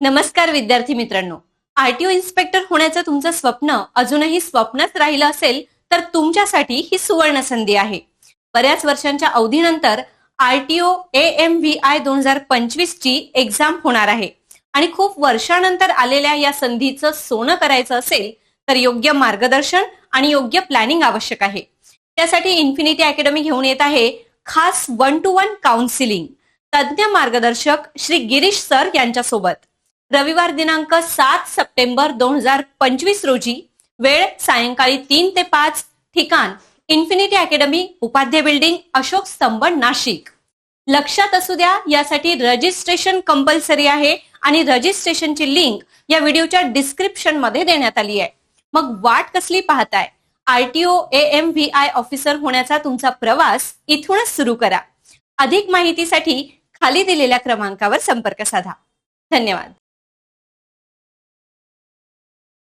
नमस्कार विद्यार्थी मित्रांनो, आरटीओ इन्स्पेक्टर होण्याचं तुमचं स्वप्न अजूनही स्वप्नच राहिलं असेल तर तुमच्यासाठी ही सुवर्ण संधी आहे. बऱ्याच वर्षांच्या अवधीनंतर आरटीओ AMVI 2025 ची एक्झाम होणार आहे आणि खूप वर्षानंतर आलेल्या या संधीचं सोनं करायचं असेल तर योग्य मार्गदर्शन आणि योग्य प्लॅनिंग आवश्यक आहे. त्यासाठी इन्फिनिटी अकॅडमी घेऊन येत आहे खास 1-to-1 काउन्सिलिंग. तज्ञ मार्गदर्शक श्री गिरीश सर यांच्यासोबत रविवार दिनांक 7 सप्टेंबर 2025 रोजी, वेळ सायंकाळी 3 ते 5, ठिकाण infinity academy, Upadhye building, Ashok स्तंभ, नाशिक. लक्षात असू द्या, यासाठी रजिस्ट्रेशन कंपल्सरी आहे आणि रजिस्ट्रेशनची लिंक या व्हिडिओच्या डिस्क्रिप्शन मध्ये देण्यात आली आहे. मग वाट कसली पाहताय? आरटीओ AMVI ऑफिसर होण्याचा तुमचा प्रवास इथूनच सुरू करा. अधिक माहितीसाठी खाली दिलेल्या क्रमांकावर संपर्क साधा. धन्यवाद.